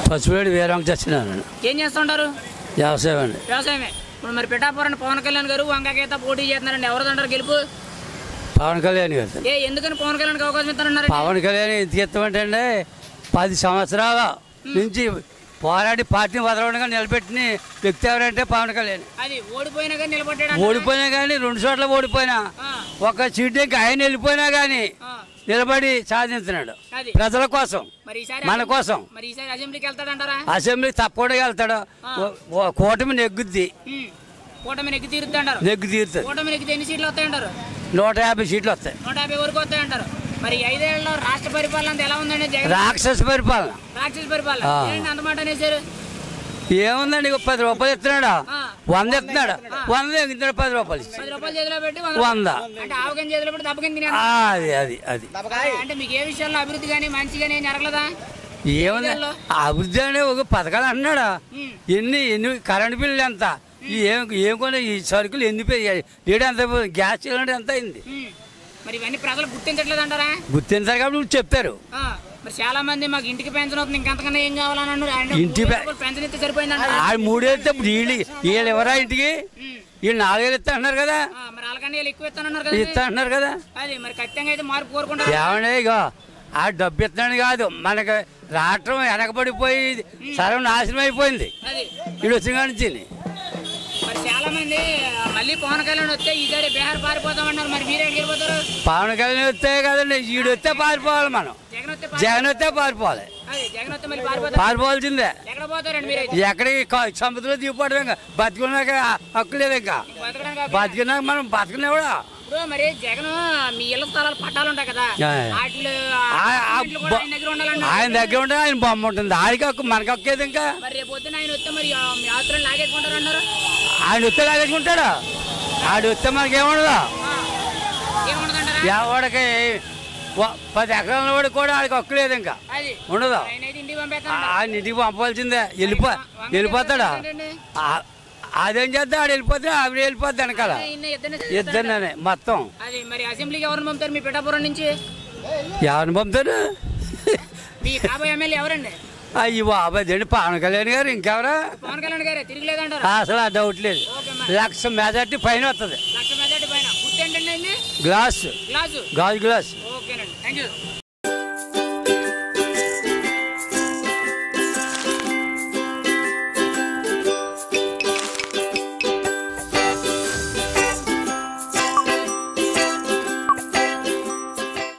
పసుపులేడు వీరంకి చచ్చినాను. ఏం చేస్తుంటారు? వ్యవసాయం అండి. వ్యవసాయమే. ఇప్పుడు మరి పిఠాపురం పవన్ కళ్యాణ్ గారు వంగగీత పోటీ చేస్తున్నారండి, ఎవరిదంటారు గెలుపు? పవన్ కళ్యాణ్ గారు. ఎందుకని పవన్ కళ్యాణ్కి అవకాశం ఇస్తారన్నారు? పవన్ కళ్యాణ్ ఎందుకు ఇస్తామంటే అండి 10 సంవత్సరాల నుంచి పోరాడి పార్టీని వదలకుండా నిలబెట్టిన వ్యక్తి ఎవరంటే పవన్ కళ్యాణ్. అది ఓడిపోయినా కానీ నిలబడ్డాడు. ఓడిపోయినా కానీ 2 చోట్ల ఓడిపోయినా ఒక సీట్ ఇంకా ఆయన వెళ్ళిపోయినా కానీ నిలబడి సాధించినాడు ప్రజల కోసం, మన కోసం. మరి ఈసారి అసెంబ్లీకి వెళ్తాడంటారా? అసెంబ్లీకి తప్పకుండా వెళ్తాడు. కూటమి నెగ్గుద్ది. కూటమి నెగ్గి తీరుద్ది అంటారు. నెగ్గు తీరుతుంది. కూటమి నెగ్గితే ఎన్ని సీట్లు వస్తాయంటారు? 150 సీట్లు వస్తాయి. 150 వరకు వస్తాయంటారు. మరి 5 ఏళ్లలో రాష్ట్ర పరిపాలన ఎలా ఉందండి? రాక్షస పరిపాలన. రాక్షస పరిపాలన అంతమాట అనేసారు. ఏముందండి 10 రూపాయలు ఇస్తున్నాడు, 100 ఇస్తున్నాడు, 100 ఇస్తున్నాడు, 10 రూపాయలు 10 రూపాయలు చేతిలో పెట్టి 100. అంటే ఆవగం చేతిలో పెట్టి దెబ్బకింది. అది అంటే మీకు ఏ విషయాల్లో అభివృద్ధి కానీ మంచి కానీ జరగలేదా? ఏముంది అభివృద్ధి అనే ఒక పథకాలు అన్నాడు. ఎన్ని కరెంట్ బిల్లు ఎంత, ఏం కొన్ని ఈ సరుకులు ఎన్ని ఏడు ఎంత, గ్యాస్ సిలిండర్ ఎంత అయింది. మరి ఇవన్నీ ప్రజలు గుర్తించట్లేదు అంటారా? గుర్తించారు కాబట్టి చెప్తారు. మరి చాలా మంది మాకు ఇంటికి పెన్షన్ అవుతుంది, ఇంకంతకన్నా ఏం కావాలని అన్నారు. ఇంటి పెన్షన్ ఇస్తే సరిపోయింది. 3 వేలు ఇప్పుడు వీళ్ళు ఎవరా ఇంటికి, వీళ్ళు 4 వేలు ఇస్తా అంటున్నారు కదా. మరి వాళ్ళకన్నా వీళ్ళు ఎక్కువ ఇస్తానన్నారు కదా. ఇస్తా అంటున్నారు కదా. అది మరి ఖచ్చితంగా అయితే మార్పు కోరుకుంటారు. ఏమన్నా ఇక ఆ డబ్బు ఇస్తున్నాడు కాదు, మనకి రాష్ట్రం వెనకబడిపోయి సర్వనాశనం అయిపోయింది వీడు వచ్చిన కాడి నుంచి. మరి చాలా మంది మళ్ళీ పవన్ కళ్యాణ్ వస్తే ఈసారి బీహార్ పారిపోతామన్నారు. మరి మీరు ఎక్కడికి వెళ్ళిపోతారు? పవన్ కళ్యాణ్ వస్తే కదండి, ఈడు వస్తే పారిపోవాలి. మనం జగన్ వస్తే పారిపోవాలి. పారిపోవాల్సిందే. ఎక్కడికి సముద్రంలో దిగిపోవడం ఇంకా బతుకున్నాక హక్కు లేదు. ఇంకా బతికినాక మనం బతుకునే కూడా. మరి జగన్ మీ ఇళ్ల స్థలాలు పట్టాలు ఉంటాయి కదా, ఆయన దగ్గర ఉంటే ఆయన బొమ్మ ఉంటుంది. ఆడికి హక్కు మనకి హక్కేది. ఇంకా రేపు పొద్దున ఆయన వస్తే మరి యాత్రలు లాగేసుకుంటారు అన్నారు. ఆయన వస్తే లాగేసుకుంటాడు. ఆడు వస్తే మనకి ఏముండదు. ఎవడికి 10 ఎకరాల వాడికి కూడా ఆడికి హక్కు లేదు. ఇంకా ఉండదు. ఆయన ఇంటికి పంపవలసిందే. వెళ్ళిపోతాడా? అదేం చేద్దాం, ఆడు వెళ్ళిపోతే ఆవిడ వెళ్ళిపోద్ది వెనకాల. ఇద్దరినే మొత్తం. మరి అసెంబ్లీకి ఎవరిని పంపుతారు మీ పిఠాపురం నుంచి? ఎవరిని పంపుతారు? మీ కాబోయే ఎమ్మెల్యే ఎవరండి? అయ్యి బాబాయ్ పవన్ కళ్యాణ్ గారు. ఇంకెవరా? పవన్ కళ్యాణ్ గారే తిరిగిలేదంటారు. అసలు ఆ డౌట్ లేదు. 1,00,000 మెజార్టీ పైన వస్తుంది. 1,00,000 మెజార్టీ పైన. గుర్తు ఏంటండి? గాజు గ్లాస్. ఓకేనండి, థ్యాంక్ యూ.